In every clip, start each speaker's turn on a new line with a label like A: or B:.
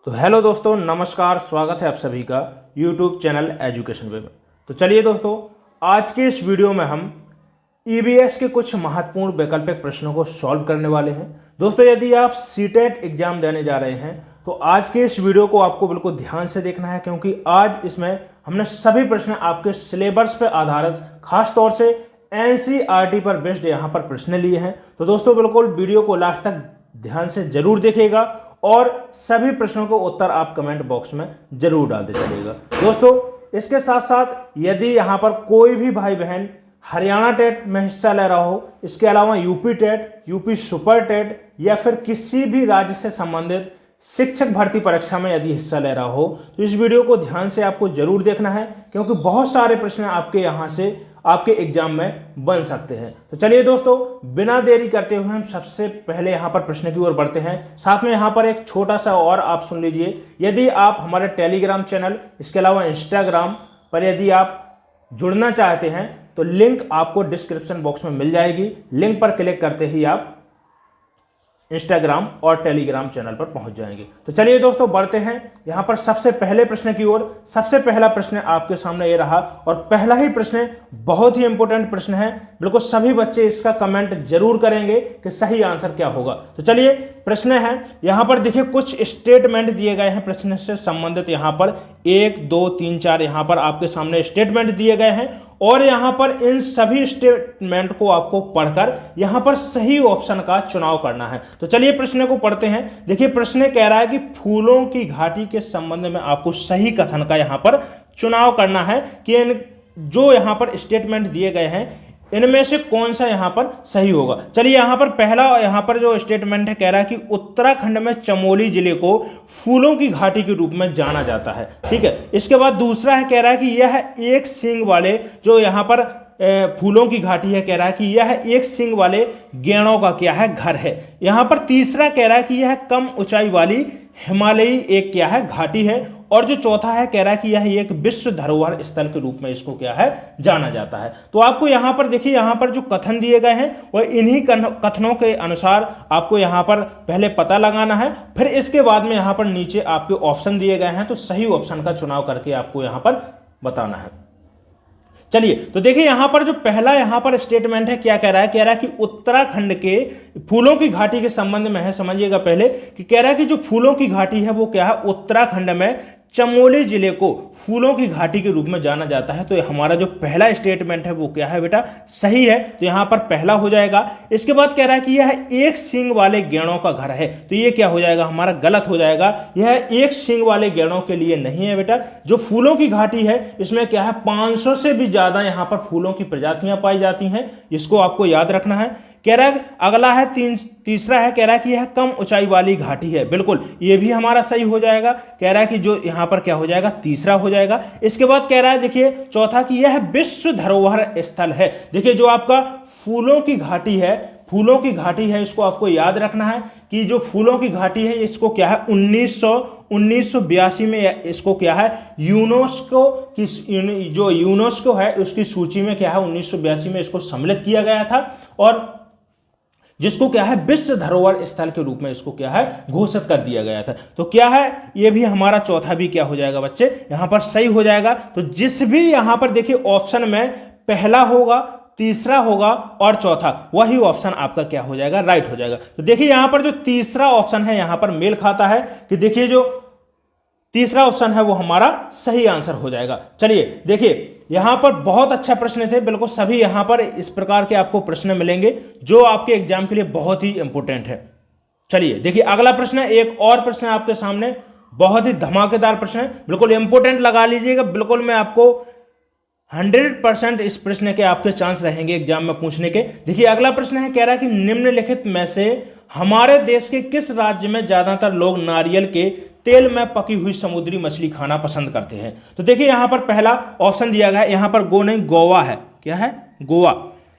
A: तो हेलो दोस्तों, नमस्कार। स्वागत है आप सभी का यूट्यूब चैनल एजुकेशन वे में। तो चलिए दोस्तों, आज के इस वीडियो में हम ईवीएस के कुछ महत्वपूर्ण वैकल्पिक प्रश्नों को सॉल्व करने वाले हैं। दोस्तों, यदि आप सीटेट एग्जाम देने जा रहे हैं तो आज के इस वीडियो को आपको बिल्कुल ध्यान से देखना है, क्योंकि आज इसमें हमने सभी प्रश्न आपके सिलेबस पर आधारित खास तौर से एनसीईआरटी पर बेस्ड यहाँ पर प्रश्न लिए हैं। तो दोस्तों, बिल्कुल वीडियो को लास्ट तक ध्यान से जरूर देखिएगा और सभी प्रश्नों को उत्तर आप कमेंट बॉक्स में जरूर डालते चलिएगा। दोस्तों, इसके साथ साथ यदि यहाँ पर कोई भी भाई बहन हरियाणा टेट में हिस्सा ले रहा हो, इसके अलावा UP TET, UP super TET या फिर किसी भी राज्य से संबंधित शिक्षक भर्ती परीक्षा में यदि हिस्सा ले रहा हो, तो इस वीडियो को ध्यान से आपको जरूर देखना है, क्योंकि बहुत सारे प्रश्न आपके यहाँ से आपके एग्जाम में बन सकते हैं। तो चलिए दोस्तों, बिना देरी करते हुए हम सबसे पहले यहाँ पर प्रश्न की ओर बढ़ते हैं। साथ में यहाँ पर एक छोटा सा और आप सुन लीजिए, यदि आप हमारे टेलीग्राम चैनल, इसके अलावा इंस्टाग्राम पर यदि आप जुड़ना चाहते हैं तो लिंक आपको डिस्क्रिप्शन बॉक्स में मिल जाएगी। लिंक पर क्लिक करते ही आप इंस्टाग्राम और टेलीग्राम चैनल पर पहुंच जाएंगे। तो चलिए दोस्तों, बढ़ते हैं यहाँ पर सबसे पहले प्रश्न की ओर। सबसे पहला प्रश्न आपके सामने ये रहा और पहला ही प्रश्न बहुत ही इंपॉर्टेंट प्रश्न है। बिल्कुल सभी बच्चे इसका कमेंट जरूर करेंगे कि सही आंसर क्या होगा। तो चलिए, प्रश्न है यहाँ पर देखिए, कुछ स्टेटमेंट दिए गए हैं प्रश्न से संबंधित। यहाँ पर 1 2 3 4 यहाँ पर आपके सामने स्टेटमेंट दिए गए हैं और यहाँ पर इन सभी स्टेटमेंट को आपको पढ़कर यहाँ पर सही ऑप्शन का चुनाव करना है। तो चलिए प्रश्न को पढ़ते हैं। देखिए, प्रश्न कह रहा है कि फूलों की घाटी के संबंध में आपको सही कथन का यहाँ पर चुनाव करना है कि इन जो यहाँ पर स्टेटमेंट दिए गए हैं इनमें से कौन सा यहाँ पर सही होगा। चलिए, यहाँ पर पहला यहाँ पर जो स्टेटमेंट है, कह रहा है कि उत्तराखंड में चमोली जिले को फूलों की घाटी के रूप में जाना जाता है। ठीक है। इसके बाद दूसरा है, कह रहा है कि यह एक सींग वाले जो यहाँ पर फूलों की घाटी है, कह रहा है कि यह एक सींग वाले गेंडों का क्या है, घर है। यहाँ पर तीसरा कह रहा है कि यह कम ऊंचाई वाली हिमालयी एक क्या है, घाटी है। और जो चौथा है, कह रहा है कि यह एक विश्व धरोहर स्थल के रूप में इसको क्या है, जाना जाता है। तो आपको यहां पर देखिए, यहां पर जो कथन दिए गए हैं वह इन्हीं कथनों के अनुसार आपको यहां पर पहले पता लगाना है, फिर इसके बाद में यहां पर नीचे आपके ऑप्शन दिए गए हैं, तो सही ऑप्शन का चुनाव करके आपको यहां पर बताना है। चलिए, तो देखिए यहां पर जो पहला यहां पर स्टेटमेंट है, क्या कह रहा है, कह रहा है कि उत्तराखंड के फूलों की घाटी के संबंध में है। समझिएगा पहले कि कह रहा है कि जो फूलों की घाटी है वो क्या है, उत्तराखंड में चमोली जिले को फूलों की घाटी के रूप में जाना जाता है। तो हमारा जो पहला स्टेटमेंट है वो क्या है बेटा, सही है। तो यहां पर पहला हो जाएगा। इसके बाद कह रहा है कि यह एक सींग वाले गेंडों का घर है, तो ये क्या हो जाएगा, हमारा गलत हो जाएगा। यह एक सींग वाले गेंडों के लिए नहीं है बेटा। जो फूलों की घाटी है इसमें क्या है, 500 से भी ज्यादा यहां पर फूलों की प्रजातियां पाई जाती हैं, इसको आपको याद रखना है। कह रहा है अगला है तीसरा है, कह रहा है कि यह कम ऊंचाई वाली घाटी है। बिल्कुल, ये भी हमारा सही हो जाएगा। कह रहा है कि जो यहां पर क्या हो जाएगा, तीसरा हो जाएगा। इसके बाद कह रहा है देखिए चौथा कि यह विश्व धरोहर स्थल है। देखिए, जो आपका फूलों की घाटी है, फूलों की घाटी है, इसको आपको याद रखना है कि जो फूलों की घाटी है इसको क्या है, 1982 में इसको क्या है, यूनेस्को की जो यूनेस्को है उसकी सूची में क्या है, 1982 में इसको सम्मिलित किया गया था और जिसको क्या है, विश्व धरोहर स्थल के रूप में इसको क्या है, घोषित कर दिया गया था। तो क्या है, ये भी हमारा चौथा भी क्या हो जाएगा बच्चे, यहां पर सही हो जाएगा। तो जिस भी यहां पर देखिए ऑप्शन में पहला होगा, तीसरा होगा और चौथा, वही ऑप्शन आपका क्या हो जाएगा, राइट हो जाएगा। तो देखिए यहां पर जो तीसरा ऑप्शन है यहां पर मेल खाता है कि देखिए जो तीसरा ऑप्शन है वो हमारा सही आंसर हो जाएगा। चलिए देखिए, यहां पर बहुत अच्छा प्रश्न थे। बिल्कुल सभी यहां पर इस प्रकार के आपको प्रश्न मिलेंगे जो आपके एग्जाम के लिए बहुत ही इंपॉर्टेंट है। चलिए देखिए, अगला प्रश्न है, एक और प्रश्न आपके सामने, बहुत ही धमाकेदार प्रश्न है, बिल्कुल इंपॉर्टेंट लगा लीजिएगा। बिल्कुल मैं आपको 100% इस प्रश्न के आपके चांस रहेंगे एग्जाम में पूछने के। देखिए अगला प्रश्न है, कह रहा है कि निम्नलिखित में से हमारे देश के किस राज्य में ज्यादातर लोग नारियल के तेल में पकी हुई समुद्री मछली खाना पसंद करते हैं। तो देखिए यहां पर पहला ऑप्शन दिया गया है, यहां पर गोवा है, क्या है, गोवा।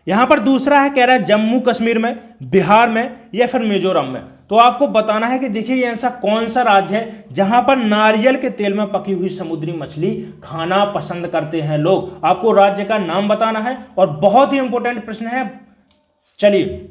A: यहां पर दूसरा है, कह रहा है जम्मू कश्मीर में, बिहार में या फिर मिजोरम में। तो आपको बताना है कि देखिए ये ऐसा कौन सा राज्य है जहां पर नारियल के तेल में पकी हुई समुद्री मछली खाना पसंद करते हैं लोग। आपको राज्य का नाम बताना है और बहुत ही इंपॉर्टेंट प्रश्न है। चलिए,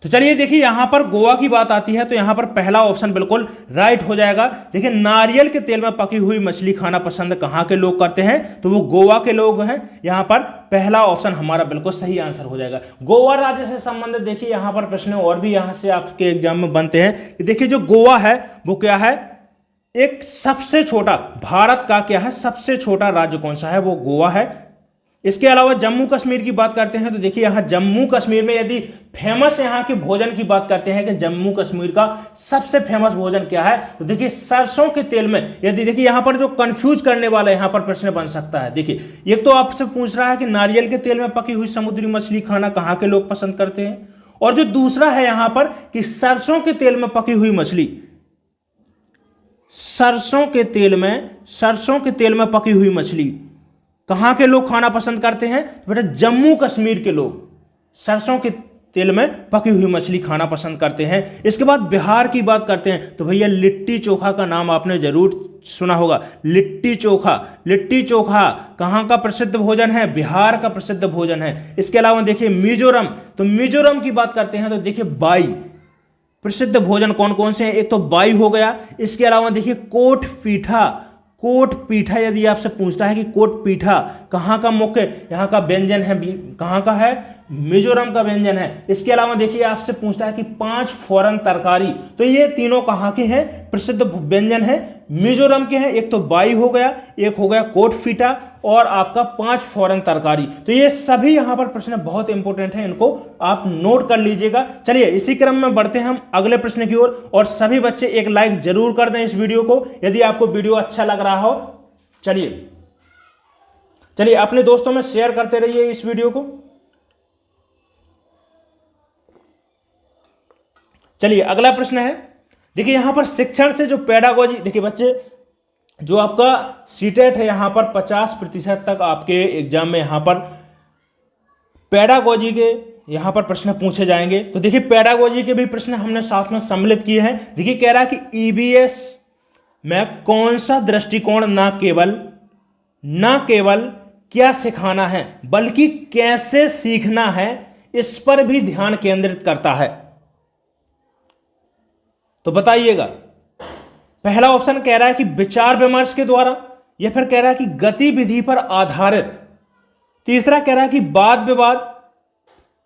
A: तो चलिए देखिए यहां पर गोवा की बात आती है तो यहां पर पहला ऑप्शन बिल्कुल राइट हो जाएगा। देखिए नारियल के तेल में पकी हुई मछली खाना पसंद कहां के लोग करते हैं, तो वो गोवा के लोग हैं। यहां पर पहला ऑप्शन हमारा बिल्कुल सही आंसर हो जाएगा। गोवा राज्य से संबंधित देखिए यहां पर प्रश्न और भी यहां से आपके एग्जाम में बनते हैं कि देखिए जो गोवा है वो क्या है, एक सबसे छोटा, भारत का क्या है सबसे छोटा राज्य कौन सा है, वो गोवा है। इसके अलावा जम्मू कश्मीर की बात करते हैं तो देखिए यहां जम्मू कश्मीर में यदि फेमस यहां के भोजन की बात करते हैं कि जम्मू कश्मीर का सबसे फेमस भोजन क्या है, तो देखिए सरसों के तेल में, यदि देखिए यहां पर जो कंफ्यूज करने वाला यहां पर प्रश्न बन सकता है। देखिए एक तो आपसे पूछ रहा है कि नारियल के तेल में पकी हुई समुद्री मछली खाना कहां के लोग पसंद करते हैं, और जो दूसरा है यहां पर कि सरसों के तेल में पकी हुई मछली, सरसों के तेल में पकी हुई मछली कहां के लोग खाना पसंद करते हैं, तो बेटा जम्मू कश्मीर के लोग सरसों के तेल में पकी हुई मछली खाना पसंद करते हैं। इसके बाद बिहार की बात करते हैं तो भैया लिट्टी चोखा का नाम आपने जरूर सुना होगा। लिट्टी चोखा कहां का प्रसिद्ध भोजन है, बिहार का प्रसिद्ध भोजन है। इसके अलावा देखिए मिजोरम, तो मिजोरम की बात करते हैं तो देखिए बाई, प्रसिद्ध भोजन कौन कौन से हैं, एक तो बाई हो गया। इसके अलावा देखिए कोट पीठा यदि आपसे पूछता है कि कोट पीठा कहां का मुख्य यहां का व्यंजन है, कहां का है, मिजोरम का व्यंजन है। इसके अलावा देखिए आपसे पूछता है कि 5 फॉरेन तरकारी, तो ये तीनों कहां के हैं, प्रसिद्ध व्यंजन है, मिजोरम के हैं। एक तो बाई हो गया, एक हो गया कोट पीठा, और आपका 5 फॉरेन तरकारी। तो ये सभी यहां पर प्रश्न बहुत इंपॉर्टेंट है, इनको आप नोट कर लीजिएगा। चलिए इसी क्रम में बढ़ते हैं हम अगले प्रश्न की ओर, और सभी बच्चे एक लाइक जरूर कर दें इस वीडियो को यदि आपको वीडियो अच्छा लग रहा हो। चलिए अपने दोस्तों में शेयर करते रहिए इस वीडियो को। चलिए अगला प्रश्न है, देखिए यहां पर शिक्षण से जो पेडागोजी, देखिए बच्चे जो आपका सीटेट है यहां पर 50% तक आपके एग्जाम में यहां पर पेडागोजी के यहां पर प्रश्न पूछे जाएंगे। तो देखिए पेडागोजी के भी प्रश्न हमने साथ में सम्मिलित किए हैं। देखिए कह रहा है कि ईबीएस में कौन सा दृष्टिकोण न केवल क्या सिखाना है बल्कि कैसे सीखना है इस पर भी ध्यान केंद्रित करता है, तो बताइएगा। पहला ऑप्शन कह रहा है कि विचार विमर्श के द्वारा, या फिर कह रहा है कि गतिविधि पर आधारित, तीसरा कह रहा है कि वाद विवाद,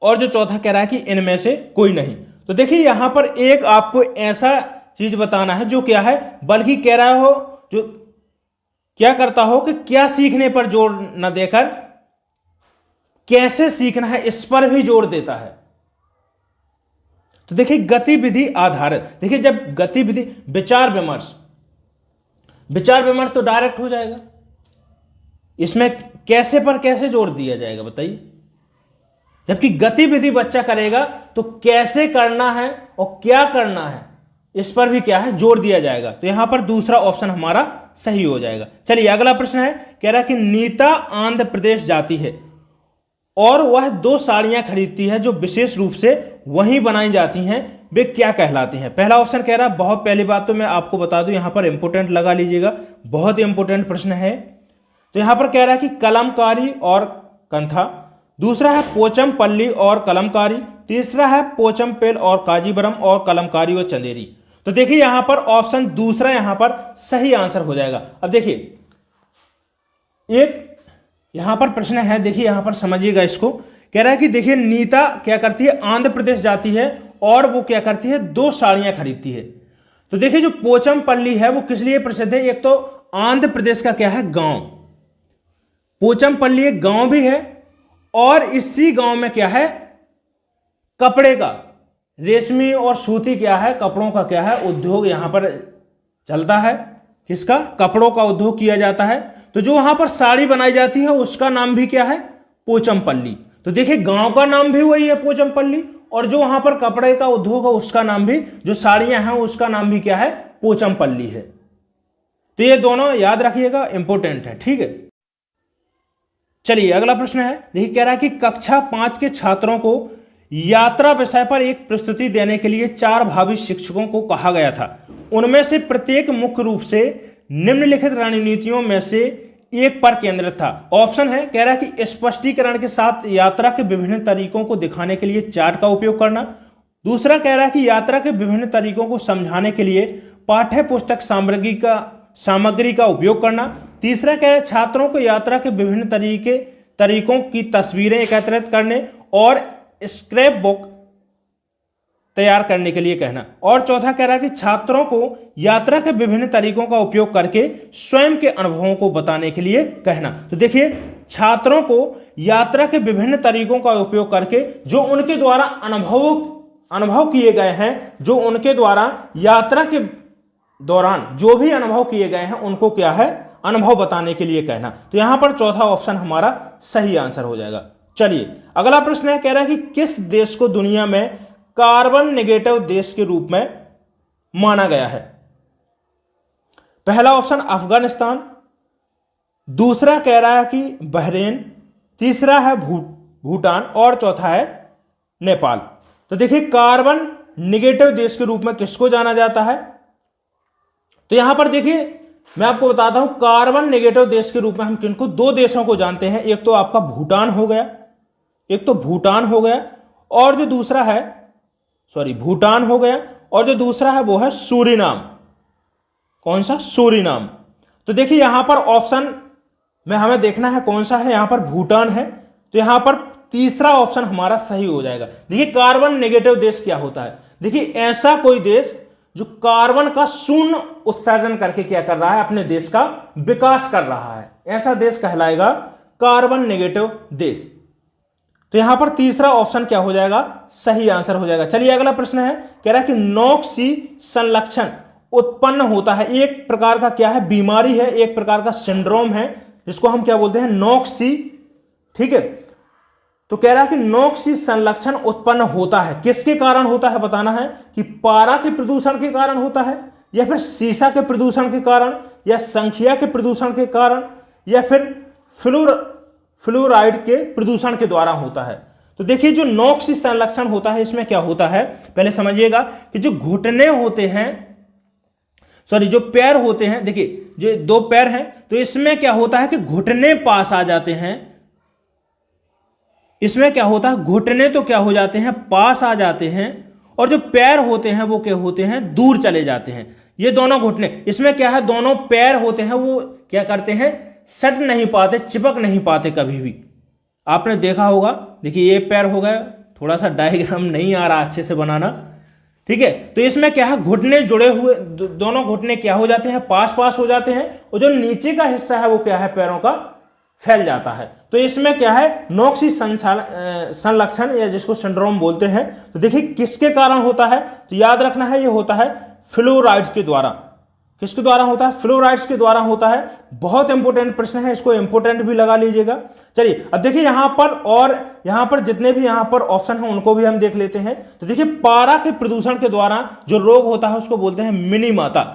A: और जो चौथा कह रहा है कि इनमें से कोई नहीं। तो देखिए यहां पर एक आपको ऐसा चीज बताना है जो क्या है, बल्कि कह रहा हो जो क्या करता हो कि क्या सीखने पर जोर न देकर कैसे सीखना है इस पर भी जोर देता है। तो देखिए गतिविधि आधारित, देखिए जब गतिविधि, विचार विमर्श तो डायरेक्ट हो जाएगा, इसमें कैसे पर कैसे जोर दिया जाएगा बताइए। जबकि गतिविधि बच्चा करेगा तो कैसे करना है और क्या करना है इस पर भी क्या है, जोर दिया जाएगा। तो यहां पर दूसरा ऑप्शन हमारा सही हो जाएगा। चलिए अगला प्रश्न है, कह रहा है कि नीता आंध्र प्रदेश जाती है और वह 2 साड़ियां खरीदती है जो विशेष रूप से वहीं बनाई जाती हैं, वे क्या कहलाती हैं। पहला ऑप्शन कह रहा है, बहुत पहली बात तो मैं आपको बता दूं यहां पर इंपोर्टेंट लगा लीजिएगा, बहुत ही इंपोर्टेंट प्रश्न है। तो यहां पर कह रहा है कि कलमकारी और कंथा, दूसरा है पोचमपल्ली और कलमकारी, तीसरा है पोचमपेल और काजीबरम, और कलमकारी और चंदेरी। तो देखिए यहां पर ऑप्शन दूसरा यहां पर सही आंसर हो जाएगा। अब देखिए एक यहां पर प्रश्न है, देखिए यहां पर समझिएगा इसको। कह रहा है कि देखिए नीता क्या करती है, आंध्र प्रदेश जाती है और वो क्या करती है, 2 साड़ियां खरीदती है। तो देखिए जो पोचमपल्ली है वो किस लिए प्रसिद्ध है, एक तो आंध्र प्रदेश का क्या है गांव, पोचमपल्ली एक गांव भी है, और इसी गांव में क्या है, कपड़े का, रेशमी और सूती क्या है, कपड़ों का क्या है, उद्योग यहां पर चलता है। किसका, कपड़ों का उद्योग किया जाता है। तो जो वहां पर साड़ी बनाई जाती है उसका नाम भी क्या है, पोचमपल्ली। तो देखिए गांव का नाम भी वही है पोचमपल्ली, और जो वहां पर कपड़े का उद्योग है उसका नाम भी, जो साड़ियां हैं उसका नाम भी क्या है, पोचमपल्ली है। तो ये दोनों याद रखिएगा, इंपॉर्टेंट है, ठीक है। चलिए अगला प्रश्न है, देखिए कह रहा है कि कक्षा 5 के छात्रों को यात्रा विषय पर एक प्रस्तुति देने के लिए 4 भावी शिक्षकों को कहा गया था। उनमें से प्रत्येक मुख्य रूप से निम्नलिखित रणनीतियों में से एक पर केंद्रित था। ऑप्शन है, कह रहा है कि स्पष्टीकरण के साथ यात्रा के विभिन्न तरीकों को दिखाने के लिए चार्ट का उपयोग करना, दूसरा कह रहा है कि यात्रा के विभिन्न तरीकों को समझाने के लिए पाठ्य पुस्तक सामग्री का उपयोग करना। तीसरा कह रहा है छात्रों को यात्रा के विभिन्न तरीकों की तस्वीरें एकत्रित करने और स्क्रैप बुक तैयार करने के लिए कहना। और चौथा कह रहा है कि छात्रों को यात्रा के विभिन्न तरीकों का उपयोग करके स्वयं के अनुभवों को बताने के लिए कहना। तो देखिए, छात्रों को यात्रा के विभिन्न तरीकों का उपयोग करके जो उनके द्वारा अनुभव किए गए हैं, जो उनके द्वारा यात्रा के दौरान जो भी अनुभव किए गए हैं, उनको क्या है, अनुभव बताने के लिए कहना। तो यहां पर चौथा ऑप्शन हमारा सही आंसर हो जाएगा। चलिए अगला प्रश्न है, कह रहा है कि किस देश को दुनिया में कार्बन नेगेटिव देश के रूप में माना गया है? पहला ऑप्शन अफगानिस्तान, दूसरा कह रहा है कि बहरीन, तीसरा है भूटान और चौथा है नेपाल। तो देखिए, कार्बन नेगेटिव देश के रूप में किसको जाना जाता है? तो यहां पर देखिए, मैं आपको बताता हूं कार्बन नेगेटिव देश के रूप में हम किनको, दो देशों को जानते हैं। एक तो आपका भूटान हो गया, और जो दूसरा है, भूटान हो गया, और जो दूसरा है वो है सूरीनाम। कौन सा? सूरीनाम। तो देखिए यहां पर ऑप्शन में हमें देखना है कौन सा है, यहां पर भूटान है, तो यहां पर तीसरा ऑप्शन हमारा सही हो जाएगा। देखिए, कार्बन नेगेटिव देश क्या होता है? देखिए, ऐसा कोई देश जो कार्बन का शून्य उत्सर्जन करके क्या कर रहा है, अपने देश का विकास कर रहा है, ऐसा देश कहलाएगा कार्बन नेगेटिव देश। तो यहां पर तीसरा ऑप्शन क्या हो जाएगा, सही आंसर हो जाएगा। चलिए अगला प्रश्न है, कह रहा है कि नॉक्सी संलक्षण उत्पन्न होता है, एक प्रकार का क्या है, बीमारी है, एक प्रकार का सिंड्रोम है, जिसको हम क्या बोलते हैं, नॉक्सी। ठीक है, तो कह रहा है कि नॉक्सी संलक्षण उत्पन्न होता है, किसके कारण होता है बताना है, कि पारा के प्रदूषण के कारण होता है, या फिर सीसा के प्रदूषण के कारण, या संख्या के प्रदूषण के कारण, या फिर फ्लोराइड के प्रदूषण के द्वारा होता है। तो देखिए, जो नॉक्सी संलक्षण होता है, इसमें क्या होता है, पहले समझिएगा कि जो घुटने होते हैं, जो पैर होते हैं, देखिए जो दो पैर हैं, तो इसमें क्या होता है कि घुटने पास आ जाते हैं। इसमें क्या होता है, घुटने तो क्या हो जाते हैं, पास आ जाते हैं, और जो पैर होते हैं वो क्या होते हैं, दूर चले जाते हैं। ये दोनों घुटने, इसमें क्या है, दोनों पैर होते हैं वो क्या करते हैं, सट नहीं पाते, चिपक नहीं पाते कभी भी। आपने देखा होगा, देखिए ये पैर हो गया, थोड़ा सा डायग्राम नहीं आ रहा अच्छे से बनाना, ठीक है। तो इसमें क्या है, घुटने जुड़े हुए, दोनों घुटने क्या हो जाते हैं, पास पास हो जाते हैं, और जो नीचे का हिस्सा है वो क्या है, पैरों का फैल जाता है। तो इसमें क्या है, नॉक्सी संलक्षण या जिसको सिंड्रोम बोलते हैं। तो देखिए किसके कारण होता है, तो याद रखना है ये होता है फ्लोराइड्स के द्वारा। किसके द्वारा होता है, फ्लोराइड्स के द्वारा होता है। बहुत इंपॉर्टेंट प्रश्न है, इसको इंपॉर्टेंट भी लगा लीजिएगा। चलिए अब देखिए यहां पर, और यहां पर जितने भी यहां पर ऑप्शन है उनको भी हम देख लेते हैं। तो देखिए पारा के प्रदूषण के द्वारा जो रोग होता है उसको बोलते हैं मिनी माता।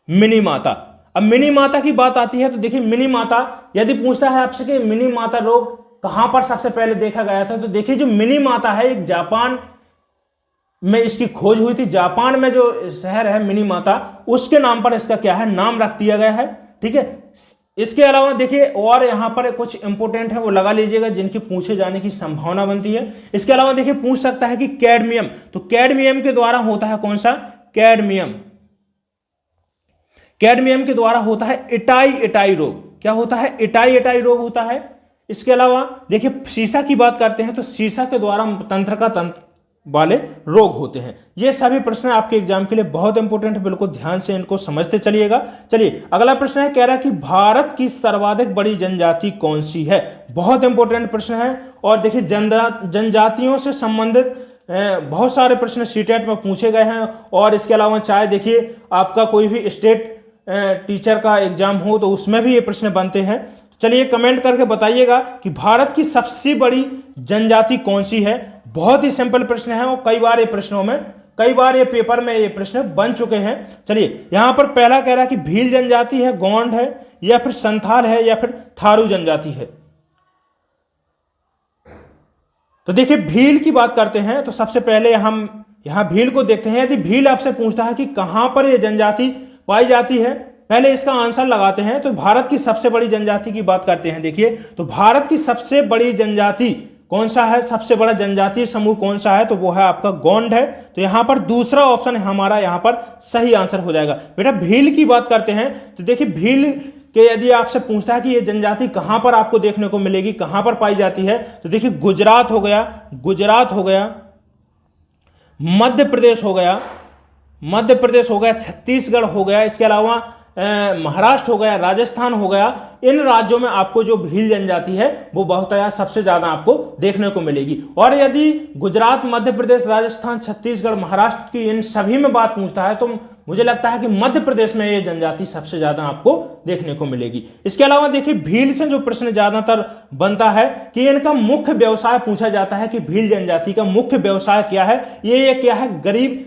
A: मिनी माता, अब मिनी माता की बात आती है तो देखिए मिनी माता यदि पूछता है आपसे कि मिनी माता रोग कहां पर सबसे पहले देखा गया था, तो देखिए जो मिनी माता है एक जापान में इसकी खोज हुई थी। जापान में जो शहर है मिनी माता, उसके नाम पर इसका क्या है, नाम रख दिया गया है, ठीक है। इसके अलावा देखिए और यहां पर कुछ इंपोर्टेंट है वो लगा लीजिएगा जिनकी पूछे जाने की संभावना बनती है। इसके अलावा देखिए पूछ सकता है कि कैडमियम, तो कैडमियम के द्वारा होता है कौन सा, कैडमियम। कैडमियम के द्वारा होता है इटाई रोग। क्या होता है, इटाई रोग होता है। इसके अलावा देखिए सीसा की बात करते हैं तो सीसा के द्वारा तंत्र वाले रोग होते हैं। ये सभी प्रश्न आपके एग्जाम के लिए बहुत इंपॉर्टेंट है, बिल्कुल ध्यान से इनको समझते चलिएगा। चलिए अगला प्रश्न है, कह रहा है कि भारत की सर्वाधिक बड़ी जनजाति कौन सी है। बहुत इंपॉर्टेंट प्रश्न है। और देखिए जनजातियों से संबंधित बहुत सारे प्रश्न सीटेट में पूछे गए हैं। और इसके अलावा चाहे देखिए आपका कोई भी स्टेट टीचर का एग्जाम हो तो उसमें भी ये प्रश्न बनते हैं। चलिए कमेंट करके बताइएगा कि भारत की सबसे बड़ी जनजाति कौन सी है। बहुत ही सिंपल प्रश्न है और कई बार ये पेपर में ये प्रश्न बन चुके हैं। चलिए यहां पर पहला कह रहा है कि भील जनजाति है, गोंड है, या फिर संथाल है, या फिर थारू जनजाति है। तो देखिए भील की बात करते हैं तो सबसे पहले हम यहां भील को देखते हैं। यदि भील आपसे पूछता है कि कहां पर यह जनजाति पाई जाती है, पहले इसका आंसर लगाते हैं। तो भारत की सबसे बड़ी जनजाति की बात करते हैं। देखिए तो भारत की सबसे बड़ी जनजाति कौन सा है सबसे बड़ा जनजातीय समूह कौन सा है, तो वो है आपका गोंड है। तो यहां पर दूसरा ऑप्शन हमारा यहां पर सही आंसर हो जाएगा। बेटा भील की बात करते हैं तो देखिए भील के यदि आपसे पूछता है कि ये जनजाति कहां पर आपको देखने को मिलेगी, कहां पर पाई जाती है, तो देखिए गुजरात हो गया, मध्य प्रदेश हो गया, छत्तीसगढ़ हो गया, इसके अलावा महाराष्ट्र हो गया, राजस्थान हो गया। इन राज्यों में आपको जो भील जनजाति है वो बहुतायत सबसे ज्यादा आपको देखने को मिलेगी। और यदि गुजरात, मध्य प्रदेश, राजस्थान, छत्तीसगढ़, महाराष्ट्र की इन सभी में बात पूछता है तो मुझे लगता है कि मध्य प्रदेश में ये जनजाति सबसे ज्यादा आपको देखने को मिलेगी। इसके अलावा देखिए भील से जो प्रश्न ज्यादातर बनता है कि इनका मुख्य व्यवसाय पूछा जाता है कि भील जनजाति का मुख्य व्यवसाय क्या है। ये क्या है, गरीब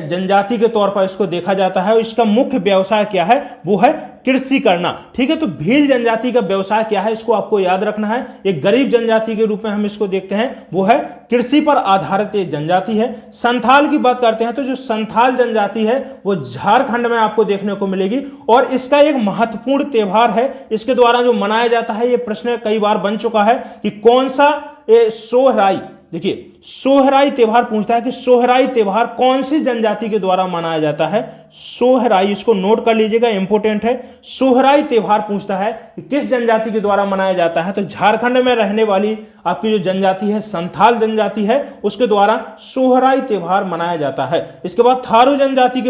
A: जनजाति के तौर पर इसको देखा जाता है। इसका मुख्य व्यवसाय क्या है, वो है कृषि करना। ठीक है, तो भील जनजाति का व्यवसाय क्या है, इसको आपको याद रखना है। एक गरीब जनजाति के रूप में हम इसको देखते हैं, वो है कृषि पर आधारित एक जनजाति है। संथाल की बात करते हैं तो जो संथाल जनजाति है वो झारखंड में आपको देखने को मिलेगी और इसका एक महत्वपूर्ण त्योहार है, इसके द्वारा जो मनाया जाता है। ये प्रश्न कई बार बन चुका है कि कौन सा सोहराई, देखिए सोहराई त्योहार पूछता है कि सोहराई त्योहार कौन सी जनजाति के द्वारा मनाया जाता है। सोहराई, इसको नोट कर लीजिएगा, इंपोर्टेंट है। सोहराई त्योहार पूछता है कि किस जनजाति के द्वारा मनाया जाता है, तो झारखंड में रहने वाली आपकी जो जनजाति है संथाल जनजाति है उसके द्वारा सोहराई त्योहार मनाया जाता है। इसके बाद थारू जनजाति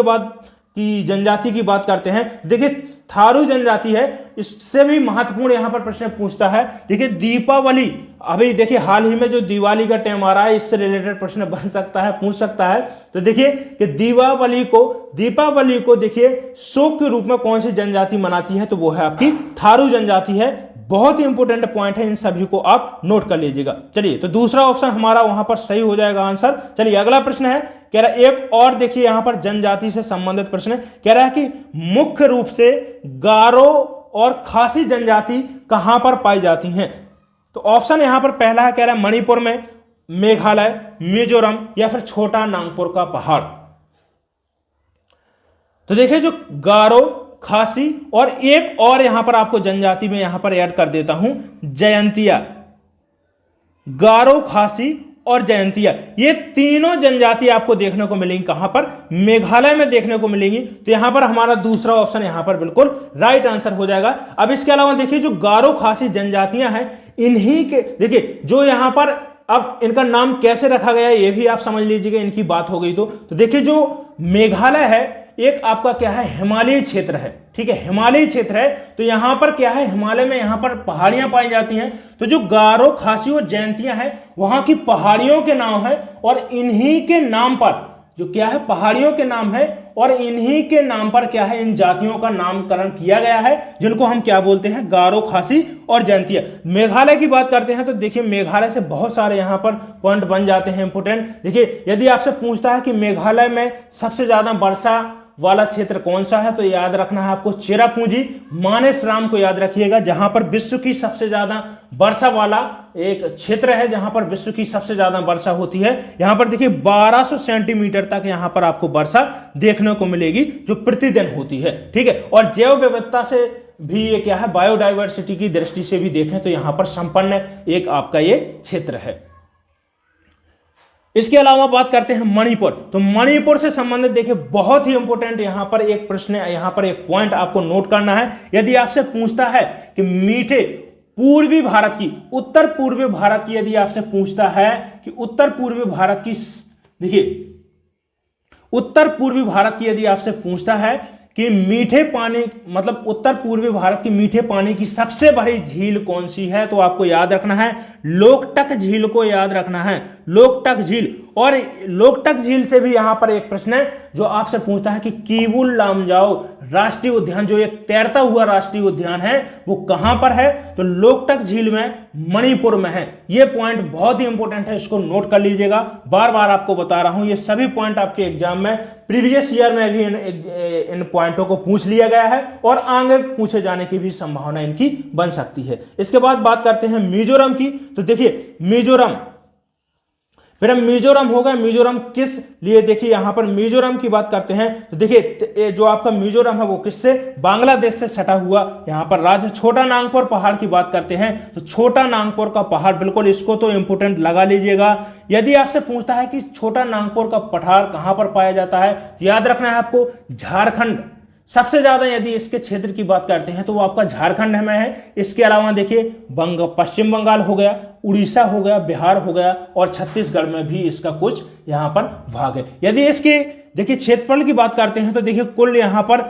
A: की बात करते हैं। देखिए थारू जनजाति है, इससे भी महत्वपूर्ण यहां पर प्रश्न पूछता है। देखिए दीपावली, अभी देखिए हाल ही में जो दिवाली का टाइम आ रहा है, इससे रिलेटेड प्रश्न बन सकता है, पूछ सकता है। तो देखिए कि दीपावली को देखिए शोक के रूप में कौन सी जनजाति मनाती है, तो वो है आपकी थारू जनजाति है। बहुत ही इंपॉर्टेंट पॉइंट है, इन सभी को आप नोट कर लीजिएगा। चलिए तो दूसरा ऑप्शन हमारा वहां पर सही हो जाएगा आंसर। चलिए अगला प्रश्न है, कह रहा है एक और देखिए यहां पर जनजाति से संबंधित प्रश्न कह रहा है कि मुख्य रूप से गारो और खासी जनजाति कहां पर पाई जाती हैं। तो ऑप्शन यहां पर पहला है, कह रहा है मणिपुर में, मेघालय, मिजोरम या फिर छोटा नागपुर का पहाड़। तो देखिए जो गारो, खासी और एक और यहां पर आपको जनजाति में यहां पर ऐड कर देता हूं, जयंतिया। गारो, खासी और जयंतिया, ये तीनों जनजाति आपको देखने को मिलेंगी कहां पर, मेघालय में देखने को मिलेंगी। तो यहां पर हमारा दूसरा ऑप्शन यहां पर बिल्कुल राइट आंसर हो जाएगा। अब इसके अलावा देखिए जो गारो खासी जनजातियां हैं, इन्हीं के देखिए जो यहां पर, अब इनका नाम कैसे रखा गया ये भी आप समझ लीजिएगा, इनकी बात हो गई तो देखिए जो मेघालय है एक आपका क्या है, हिमालयी क्षेत्र है। ठीक है, हिमालयी क्षेत्र है, तो यहां पर क्या है, हिमालय में यहां पर पहाड़ियां पाई जाती हैं। तो जो गारो, खासी और जयंतियां हैं वहां की पहाड़ियों के नाम है और इन्हीं के नाम पर जो क्या है, पहाड़ियों के नाम है और इन्हीं के नाम पर क्या है, इन जातियों का नामकरण किया गया है, जिनको हम क्या बोलते हैं, गारो, खासी और जयंतिया। मेघालय की बात करते हैं तो देखिए मेघालय से बहुत सारे यहां पर पॉइंट बन जाते हैं इंपोर्टेंट। देखिए यदि आपसे पूछता है कि मेघालय में सबसे ज्यादा वर्षा वाला क्षेत्र कौन सा है, तो याद रखना है आपको चेरापूंजी, मानेसराम को याद रखिएगा, जहां पर विश्व की सबसे ज्यादा वर्षा वाला एक क्षेत्र है, जहां पर विश्व की सबसे ज्यादा वर्षा होती है। यहां पर देखिए 1200 सेंटीमीटर तक यहां पर आपको वर्षा देखने को मिलेगी जो प्रतिदिन होती है। ठीक है, और जैव विविधता से भी ये क्या है, बायोडाइवर्सिटी की दृष्टि से भी देखें तो यहां पर संपन्न एक आपका ये क्षेत्र है। इसके अलावा बात करते हैं मणिपुर। तो मणिपुर से संबंधित देखिए बहुत ही इंपॉर्टेंट यहां पर एक प्रश्न है, यहां पर एक पॉइंट आपको नोट करना है। यदि आपसे पूछता है कि मीठे पूर्वी भारत की, उत्तर पूर्वी भारत की यदि आपसे पूछता है कि उत्तर पूर्वी भारत की, देखिए उत्तर पूर्वी भारत की यदि आपसे पूछता है कि मीठे पानी, मतलब उत्तर पूर्वी भारत की मीठे पानी की सबसे बड़ी झील कौन सी है, तो आपको याद रखना है लोकटक झील को याद रखना है, लोकटक झील। और लोकटक झील से भी यहां पर एक प्रश्न है जो आपसे पूछता है कि कीबुल लामजाओ राष्ट्रीय उद्यान, जो एक तैरता हुआ राष्ट्रीय उद्यान है, वो कहां पर है, तो लोकटक झील में, मणिपुर में है। ये पॉइंट बहुत ही इंपॉर्टेंट है, इसको नोट कर लीजिएगा। बार बार आपको बता रहा हूं, ये सभी पॉइंट आपके एग्जाम में प्रीवियस ईयर में भी इन पॉइंटों को पूछ लिया गया है और आगे पूछे जाने की भी संभावना इनकी बन सकती है। इसके बाद बात करते हैं मिजोरम की। तो देखिए फिर हम मिजोरम हो गया, मिजोरम किस लिए, देखिए यहां पर मिजोरम की बात करते हैं तो देखिए जो आपका मिजोरम है वो किससे, बांग्लादेश से सटा हुआ यहां पर राज्य। छोटा नागपुर पहाड़ की बात करते हैं तो छोटा नागपुर का पहाड़, बिल्कुल इसको तो इंपोर्टेंट लगा लीजिएगा। यदि आपसे पूछता है कि छोटा नागपुर का पठार कहां पर पाया जाता है, तो याद रखना है आपको झारखंड सबसे ज्यादा, यदि इसके क्षेत्र की बात करते हैं तो वो आपका झारखंड में है। इसके अलावा देखिए पश्चिम बंगाल हो गया, उड़ीसा हो गया, बिहार हो गया और छत्तीसगढ़ में भी इसका कुछ यहां पर भाग है। यदि इसके देखिए क्षेत्रफल की बात करते हैं तो देखिए कुल यहां पर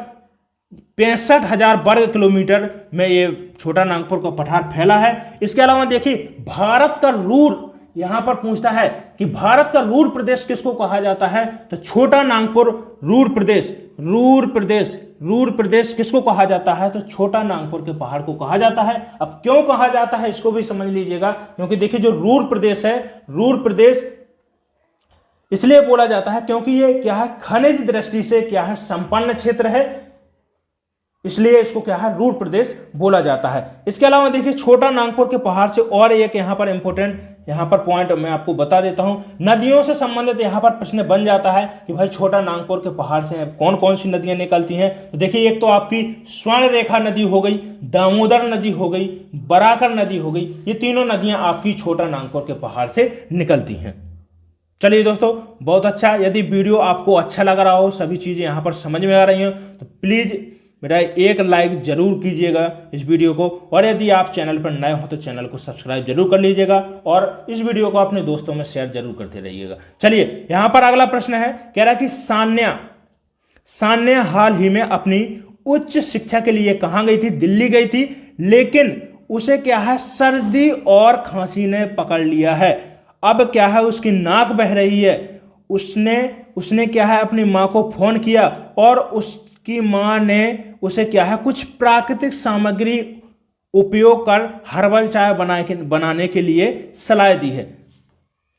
A: 65,000 वर्ग किलोमीटर में ये छोटा नागपुर का पठार फैला है। इसके अलावा देखिए भारत का रूर, यहां पर पूछता है कि भारत का रूर प्रदेश किसको कहा जाता है, तो छोटा नागपुर रूर प्रदेश, रूर प्रदेश किसको कहा जाता है, तो छोटा नागपुर के पहाड़ को कहा जाता है। अब क्यों कहा जाता है इसको भी समझ लीजिएगा, क्योंकि देखिए जो रूर प्रदेश है, रूर प्रदेश इसलिए बोला जाता है क्योंकि ये क्या है, खनिज दृष्टि से क्या है, संपन्न क्षेत्र है, इसलिए इसको क्या है, रूर प्रदेश बोला जाता है। इसके अलावा देखिए छोटा नागपुर के पहाड़ से और एक यहां पर इंपोर्टेंट यहां पर पॉइंट मैं आपको बता देता हूं, नदियों से संबंधित यहां पर प्रश्न बन जाता है कि भाई छोटा नागपुर के पहाड़ से कौन कौन सी नदियां निकलती हैं। तो देखिए एक तो आपकी स्वर्ण रेखा नदी हो गई, दामोदर नदी हो गई, बराकर नदी हो गई, ये तीनों नदियां आपकी छोटा नागपुर के पहाड़ से निकलती हैं। चलिए दोस्तों बहुत अच्छा, यदि वीडियो आपको अच्छा लग रहा हो, सभी चीजें यहां पर समझ में आ रही हो तो प्लीज मेरा एक लाइक जरूर कीजिएगा इस वीडियो को, और यदि आप चैनल पर नए हो तो चैनल को सब्सक्राइब जरूर कर लीजिएगा और इस वीडियो को अपने दोस्तों में शेयर जरूर करते रहिएगा। चलिए यहां पर अगला प्रश्न है, कह रहा है कि सान्या हाल ही में अपनी उच्च शिक्षा के लिए कहां गई थी, दिल्ली गई थी, लेकिन उसे क्या है, सर्दी और खांसी ने पकड़ लिया है। अब क्या है, उसकी नाक बह रही है। उसने क्या है, अपनी मां को फोन किया और उसकी मां ने उसे क्या है, कुछ प्राकृतिक सामग्री उपयोग कर हर्बल चाय बनाने के लिए सलाह दी है।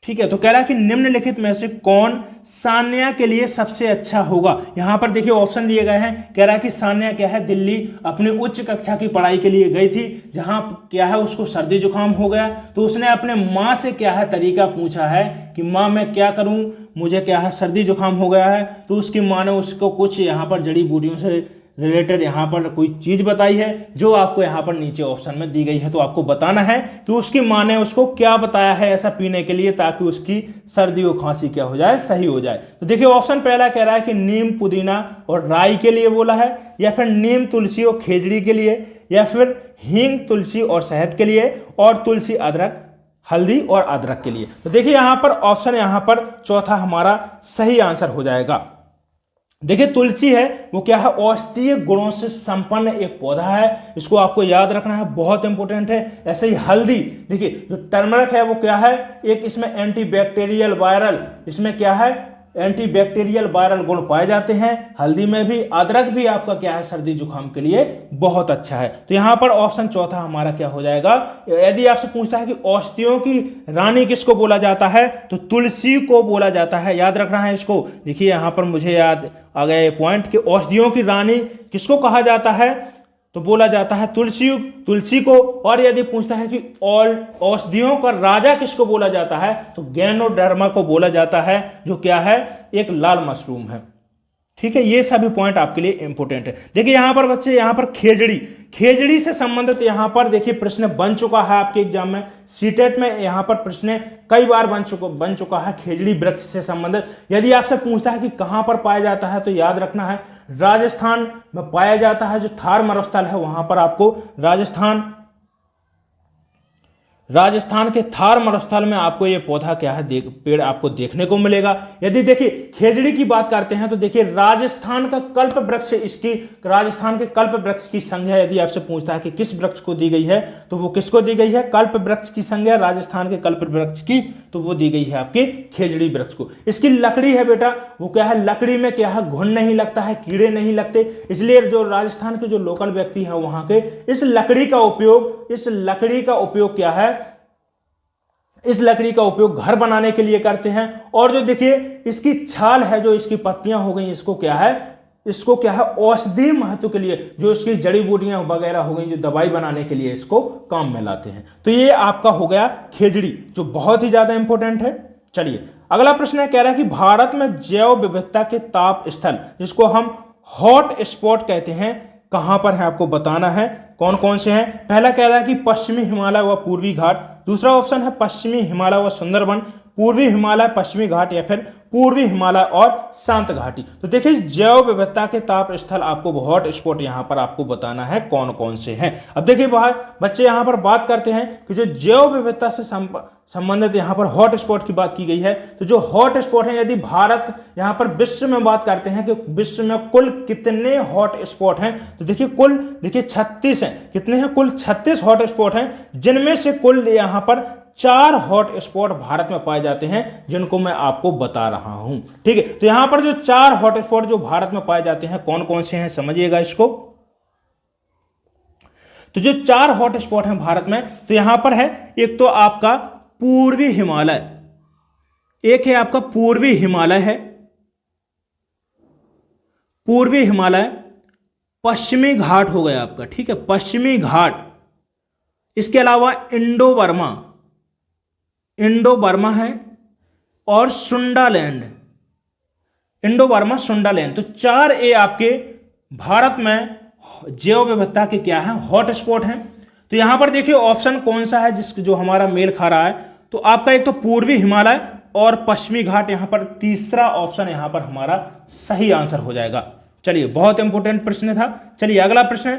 A: ठीक है, तो कह रहा है कि निम्नलिखित में से कौन सान्या के लिए सबसे अच्छा होगा। यहां पर देखिए ऑप्शन दिए गए हैं। कह रहा है कि सान्या क्या है, दिल्ली अपनी उच्च कक्षा की पढ़ाई के लिए गई थी, जहां क्या है उसको सर्दी जुकाम हो गया, तो उसने अपने माँ से क्या है तरीका पूछा है कि माँ मैं क्या करूं, मुझे क्या है सर्दी जुकाम हो गया है। तो उसकी माँ ने उसको कुछ यहाँ पर जड़ी बूटियों से रिलेटेड यहाँ पर कोई चीज बताई है, जो आपको यहाँ पर नीचे ऑप्शन में दी गई है। तो आपको बताना है कि उसकी माँ ने उसको क्या बताया है ऐसा पीने के लिए, ताकि उसकी सर्दी और खांसी क्या हो जाए, सही हो जाए। तो देखिए ऑप्शन पहला कह रहा है कि नीम पुदीना और राई के लिए बोला है, या फिर नीम तुलसी और खेजड़ी के लिए, या फिर हींग तुलसी और शहद के लिए, और तुलसी अदरक हल्दी और अदरक के लिए। तो देखिए यहां पर ऑप्शन यहां पर चौथा हमारा सही आंसर हो जाएगा। देखिए तुलसी है वो क्या है, औषधीय गुणों से संपन्न एक पौधा है, इसको आपको याद रखना है, बहुत इंपॉर्टेंट है। ऐसे ही हल्दी, देखिए जो टर्मरिक है वो क्या है, एक इसमें एंटीबैक्टीरियल वायरल, इसमें क्या है एंटीबैक्टीरियल वायरल गुण पाए जाते हैं। हल्दी में भी, अदरक भी आपका क्या है सर्दी जुकाम के लिए बहुत अच्छा है। तो यहां पर ऑप्शन चौथा हमारा क्या हो जाएगा। यदि आपसे पूछता है कि औषधियों की रानी किसको बोला जाता है, तो तुलसी को बोला जाता है, याद रखना है इसको। देखिए यहां पर मुझे याद आ गया ये पॉइंट कि औषधियों की रानी किसको कहा जाता है, तो बोला जाता है तुलसी को। और यदि पूछता है कि औषधियों का राजा किसको बोला जाता है, तो गैनोडर्मा को बोला जाता है, जो क्या है एक लाल मशरूम है। ठीक है, ये सभी पॉइंट आपके लिए इंपॉर्टेंट है। देखिए यहां पर बच्चे, यहां पर खेजड़ी से संबंधित यहां पर देखिए प्रश्न बन चुका है आपके एग्जाम में, सीटेट में यहां पर प्रश्न कई बार बन चुका है खेजड़ी वृक्ष से संबंधित। यदि आपसे पूछता है कि कहां पर पाया जाता है, तो याद रखना है राजस्थान में पाया जाता है, जो थार मरुस्थल है वहां पर आपको राजस्थान के थार मरुस्थल में आपको ये पौधा क्या है पेड़ आपको देखने को मिलेगा। यदि देखिए खेजड़ी की बात करते हैं तो देखिए राजस्थान का कल्प वृक्ष, इसकी राजस्थान के कल्प वृक्ष की संज्ञा यदि आपसे पूछता है कि किस वृक्ष को दी गई है, तो वो किसको दी गई है, कल्प वृक्ष की संज्ञा राजस्थान के कल्प वृक्ष की, तो वो दी गई है आपके खेजड़ी वृक्ष को। इसकी लकड़ी है बेटा, वो क्या है लकड़ी में क्या है घुन नहीं लगता है, कीड़े नहीं लगते, इसलिए जो राजस्थान के जो लोकल व्यक्ति है वहां के इस लकड़ी का उपयोग क्या है, इस लकड़ी का उपयोग घर बनाने के लिए करते हैं। और जो देखिए इसकी छाल है, जो इसकी पत्तियां हो गई, इसको क्या है औषधीय महत्व के लिए, जो इसकी जड़ी बूटियां वगैरह हो गई, जो दवाई बनाने के लिए इसको काम में लाते हैं। तो ये आपका हो गया खेजड़ी, जो बहुत ही ज्यादा इंपॉर्टेंट है। चलिए अगला प्रश्न है, कह रहा है कि भारत में जैव विविधता के ताप स्थल जिसको हम हॉट स्पॉट कहते हैं कहां पर है, आपको बताना है कौन कौन से हैं। पहला कह रहा है कि पश्चिमी हिमालय व पूर्वी घाट, दूसरा ऑप्शन है पश्चिमी हिमालय व सुंदरबन, पूर्वी हिमालय पश्चिमी घाट, या फिर पूर्वी हिमालय और शांत घाटी। तो देखिए जैव विविधता के ताप स्थल आपको हॉट स्पॉट यहां पर आपको बताना है कौन कौन से हैं। अब देखिए बच्चे यहां पर बात करते हैं कि जो जैव विविधता से संबंधित यहां पर हॉट स्पॉट की बात की गई है, तो जो हॉट स्पॉट है, यदि भारत यहां पर विश्व में बात करते हैं कि विश्व में कुल कितने हॉट स्पॉट हैं, तो देखिए कुल 36 हैं। कितने हैं? कुल 36 हॉट स्पॉट हैं, जिनमें से कुल यहां पर 4 हॉट स्पॉट भारत में पाए जाते हैं, जिनको मैं आपको बता रहा हूं। ठीक है, तो यहां पर जो 4 हॉट स्पॉट जो भारत में पाए जाते हैं कौन कौन से हैं, समझिएगा इसको। तो जो 4 हॉट स्पॉट हैं भारत में, तो यहां पर है एक तो आपका पूर्वी हिमालय, एक है आपका पूर्वी हिमालय है, पूर्वी हिमालय, पश्चिमी घाट हो गया आपका, ठीक है, पश्चिमी घाट। इसके अलावा इंडो बर्मा है और सुंडालैंड, इंडो बर्मा सुंडालैंड। तो 4 ए आपके भारत में जैव विविधता के क्या है, हॉट स्पॉट हैं। तो यहां पर देखिए ऑप्शन कौन सा है जो हमारा मेल खा रहा है, तो आपका एक तो पूर्वी हिमालय और पश्चिमी घाट, यहां पर तीसरा ऑप्शन यहां पर हमारा सही आंसर हो जाएगा। चलिए बहुत इंपॉर्टेंट प्रश्न था। चलिए अगला प्रश्न है,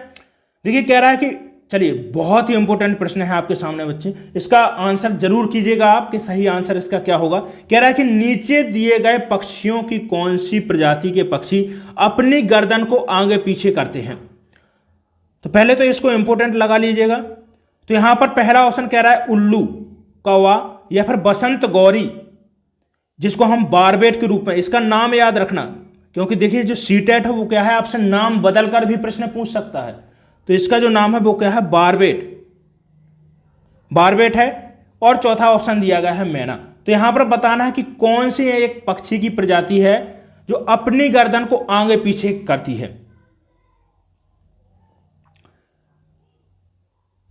A: देखिए कह रहा है कि, चलिए बहुत ही इंपॉर्टेंट प्रश्न है आपके सामने बच्चे, इसका आंसर जरूर कीजिएगा आप कि सही आंसर इसका क्या होगा। कह रहा है कि नीचे दिए गए पक्षियों की कौन सी प्रजाति के पक्षी अपनी गर्दन को आगे पीछे करते हैं। तो पहले तो इसको इंपॉर्टेंट लगा लीजिएगा। तो यहां पर पहला ऑप्शन कह रहा है उल्लू, कौवा, या फिर बसंत गौरी, जिसको हम बारबेट के रूप में, इसका नाम याद रखना, क्योंकि देखिए जो सीटेट है वो क्या है, आपसे नाम बदलकर भी प्रश्न पूछ सकता है। तो इसका जो नाम है वो क्या है, बारबेट है। और चौथा ऑप्शन दिया गया है मैना। तो यहां पर बताना है कि कौन सी एक पक्षी की प्रजाति है जो अपनी गर्दन को आगे पीछे करती है।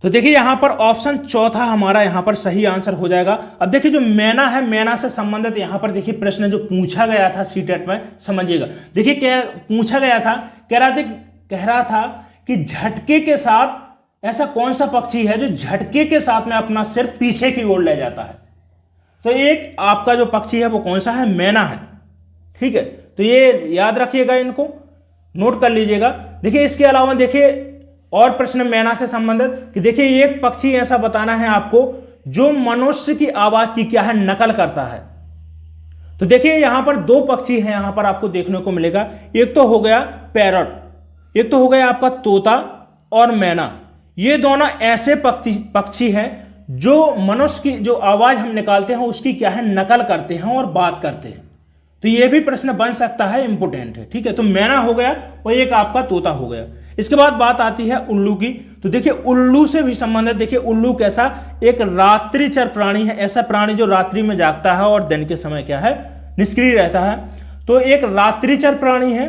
A: तो देखिए यहां पर ऑप्शन चौथा हमारा यहां पर सही आंसर हो जाएगा। अब देखिए जो मैना है, मैना से संबंधित यहां पर देखिए प्रश्न जो पूछा गया था सीटेट में, समझिएगा। देखिए क्या पूछा गया था, कह रहा था कि झटके के साथ ऐसा कौन सा पक्षी है जो झटके के साथ में अपना सिर पीछे की ओर ले जाता है। तो एक आपका जो पक्षी है वो कौन सा है, मैना है। ठीक है, तो ये याद रखिएगा, इनको नोट कर लीजिएगा। देखिए इसके अलावा देखिए और प्रश्न मैना से संबंधित कि देखिए एक पक्षी ऐसा बताना है आपको जो मनुष्य की आवाज की क्या है, नकल करता है। तो देखिए यहां पर 2 पक्षी हैं, यहां पर आपको देखने को मिलेगा। एक तो हो गया पैरट, एक तो हो गया आपका तोता और मैना। ये दोनों ऐसे पक्षी हैं जो मनुष्य की जो आवाज हम निकालते हैं उसकी क्या है, नकल करते हैं और बात करते हैं। तो ये भी प्रश्न बन सकता है, इंपोर्टेंट है। ठीक है, तो मैना हो गया और एक आपका तोता हो गया। इसके बाद बात आती है उल्लू की। तो देखिए उल्लू से भी संबंधित, देखिए उल्लू कैसा, एक रात्रिचर प्राणी है, ऐसा प्राणी जो रात्रि में जागता है और दिन के समय क्या है, निष्क्रिय रहता है। तो एक रात्रिचर प्राणी है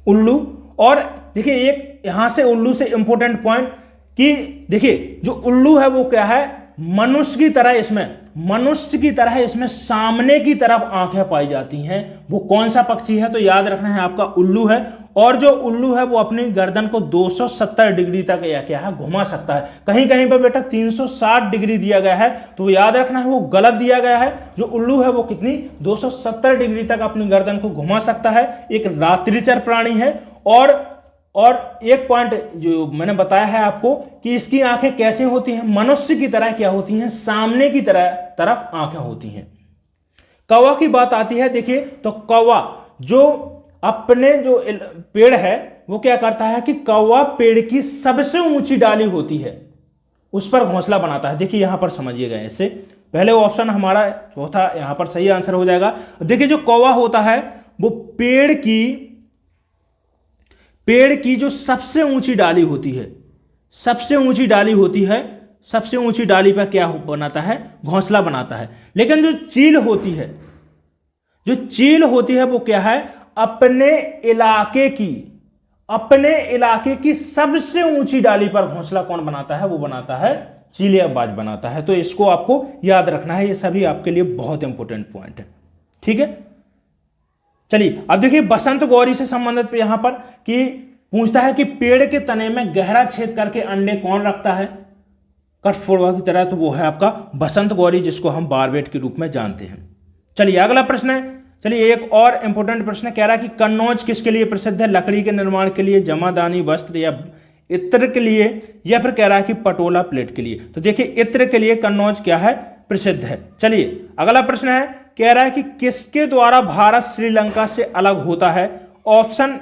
A: उल्लू। और देखिए एक यहां से उल्लू से इंपॉर्टेंट पॉइंट कि देखिए जो उल्लू है वो क्या है, मनुष्य की तरह इसमें सामने की तरफ आंखें पाई जाती हैं। वो कौन सा पक्षी है, तो याद रखना है आपका उल्लू है। और जो उल्लू है वो अपनी गर्दन को 270 डिग्री तक या क्या है, घुमा सकता है। कहीं कहीं पर बेटा 360 डिग्री दिया गया है, तो याद रखना है वो गलत दिया गया है। जो उल्लू है वो कितनी 270 डिग्री तक अपनी गर्दन को घुमा सकता है, एक रात्रिचर प्राणी है। और एक पॉइंट जो मैंने बताया है आपको कि इसकी आंखें कैसे होती हैं, मनुष्य की तरह क्या होती हैं, सामने की तरफ आंखें होती हैं। कौवा की बात आती है, देखिए तो कौवा जो अपने जो पेड़ है वो क्या करता है कि कौवा पेड़ की सबसे ऊंची डाली होती है उस पर घोंसला बनाता है। देखिए यहां पर समझिएगा, ऐसे पहले ऑप्शन हमारा चौथा यहां पर सही आंसर हो जाएगा। देखिए जो कौवा होता है वो पेड़ की जो सबसे ऊंची डाली होती है, सबसे ऊंची डाली पर क्या बनाता है, घोंसला बनाता है। लेकिन जो चील होती है वो क्या है, अपने इलाके की सबसे ऊंची डाली पर घोंसला कौन बनाता है, वो बनाता है चीलियाबाज बनाता है। तो इसको आपको याद रखना है, ये सभी आपके लिए बहुत इंपॉर्टेंट पॉइंट है। ठीक है, चलिए अब देखिए बसंत गौरी से संबंधित यहां पर कि पूछता है कि पेड़ के तने में गहरा छेद करके अंडे कौन रखता है कठफोड़वा की तरह, तो वो है आपका बसंत गौरी, जिसको हम बारबेट के रूप में जानते हैं। चलिए अगला प्रश्न है, चलिए एक और इंपॉर्टेंट प्रश्न कह रहा है कि कन्नौज किसके लिए प्रसिद्ध है, लकड़ी के निर्माण के लिए, जमादानी वस्त्र या इत्र के लिए, या फिर कह रहा है कि पटोला प्लेट के लिए। तो देखिए इत्र के लिए कन्नौज क्या है, प्रसिद्ध है। चलिए अगला प्रश्न है, कह रहा है कि किसके द्वारा भारत श्रीलंका से अलग होता है। ऑप्शन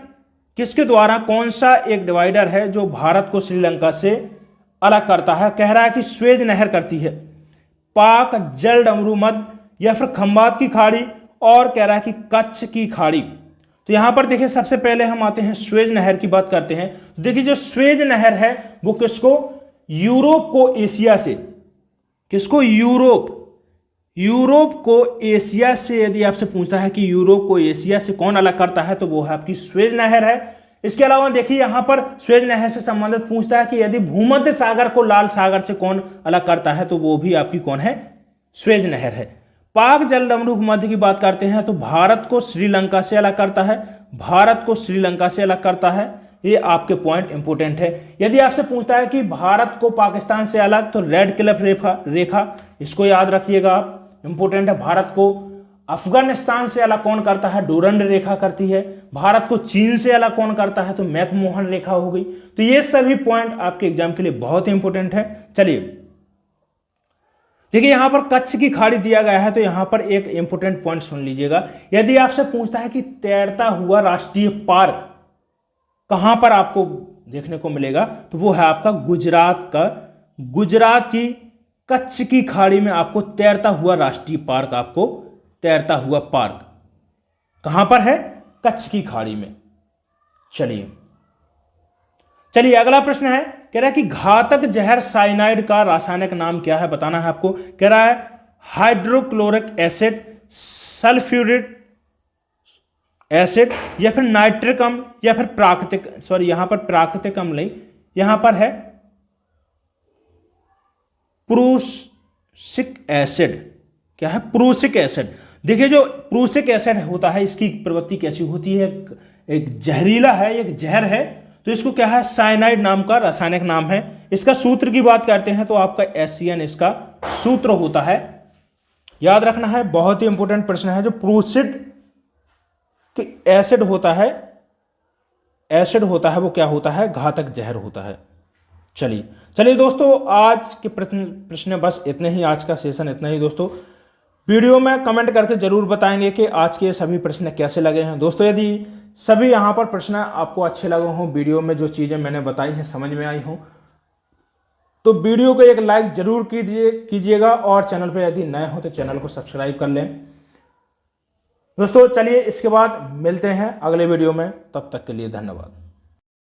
A: किसके द्वारा, कौन सा एक डिवाइडर है जो भारत को श्रीलंका से अलग करता है। कह रहा है कि स्वेज नहर करती है, पाक, जल डमरू मध्य, या फिर खंबात की खाड़ी, और कह रहा है कि कच्छ की खाड़ी। तो यहां पर देखिए सबसे पहले हम आते हैं स्वेज नहर की बात करते हैं। तो देखिए जो स्वेज नहर है वो किसको, यूरोप को एशिया से, किसको, यूरोप को एशिया से, यदि आपसे पूछता है कि यूरोप को एशिया से कौन अलग करता है तो वो है आपकी स्वेज नहर है। इसके अलावा देखिए यहां पर स्वेज नहर से संबंधित पूछता है कि यदि भूमध्य सागर को लाल सागर से कौन अलग करता है तो वो भी आपकी कौन है, स्वेज नहर है। पाक जल डमरू मध्य की बात करते हैं तो भारत को श्रीलंका से अलग करता है, भारत को श्रीलंका से अलग करता है। ये आपके पॉइंट इंपोर्टेंट है। यदि आपसे पूछता है कि भारत को पाकिस्तान से अलग, तो रेड क्लिफ रेखा, इसको याद रखिएगा आप, इंपोर्टेंट है। भारत को अफगानिस्तान से अलग कौन करता है, डोरंड रेखा करती है। भारत को चीन से अलग कौन करता है, तो मैकमोहन रेखा हो गई। तो ये सभी पॉइंट आपके एग्जाम के लिए बहुत इंपोर्टेंट है। चलिए देखिए यहां पर कच्छ की खाड़ी दिया गया है, तो यहां पर एक इंपोर्टेंट पॉइंट सुन लीजिएगा। यदि आपसे पूछता है कि तैरता हुआ राष्ट्रीय पार्क कहां पर आपको देखने को मिलेगा, तो वो है आपका गुजरात की कच्छ की खाड़ी में आपको तैरता हुआ राष्ट्रीय पार्क, आपको तैरता हुआ पार्क कहां पर है, कच्छ की खाड़ी में। चलिए अगला प्रश्न है, कह रहा है कि घातक जहर साइनाइड का रासायनिक नाम क्या है, बताना है आपको। कह रहा है हाइड्रोक्लोरिक एसिड, सल्फ्यूरिक एसिड, या फिर नाइट्रिक अम्ल, या फिर प्राकृतिक, सॉरी यहां पर प्राकृतिक अम्ल नहीं, यहां पर है प्रूसिक एसिड। क्या है, प्रूसिक एसिड। देखिए जो प्रूसिक एसिड होता है इसकी प्रवृत्ति कैसी होती है, एक जहरीला है, एक जहर है, तो इसको क्या है, साइनाइड नाम का रासायनिक नाम है। इसका सूत्र की बात करते हैं तो आपका एससीएन इसका सूत्र होता है, याद रखना है, बहुत ही इंपॉर्टेंट प्रश्न है। जो प्रूसिक एसिड होता है वो क्या होता है, घातक जहर होता है। चलिए दोस्तों आज के प्रश्न बस इतने ही, आज का सेशन इतना ही दोस्तों। वीडियो में कमेंट करके जरूर बताएंगे कि आज के सभी प्रश्न कैसे लगे हैं। दोस्तों यदि सभी यहाँ पर प्रश्न आपको अच्छे लगे हों, वीडियो में जो चीज़ें मैंने बताई हैं समझ में आई हों, तो वीडियो को एक लाइक जरूर कीजिएगा, और चैनल पर यदि नए हो तो चैनल को सब्सक्राइब कर लें। दोस्तों चलिए इसके बाद मिलते हैं अगले वीडियो में, तब तक के लिए धन्यवाद।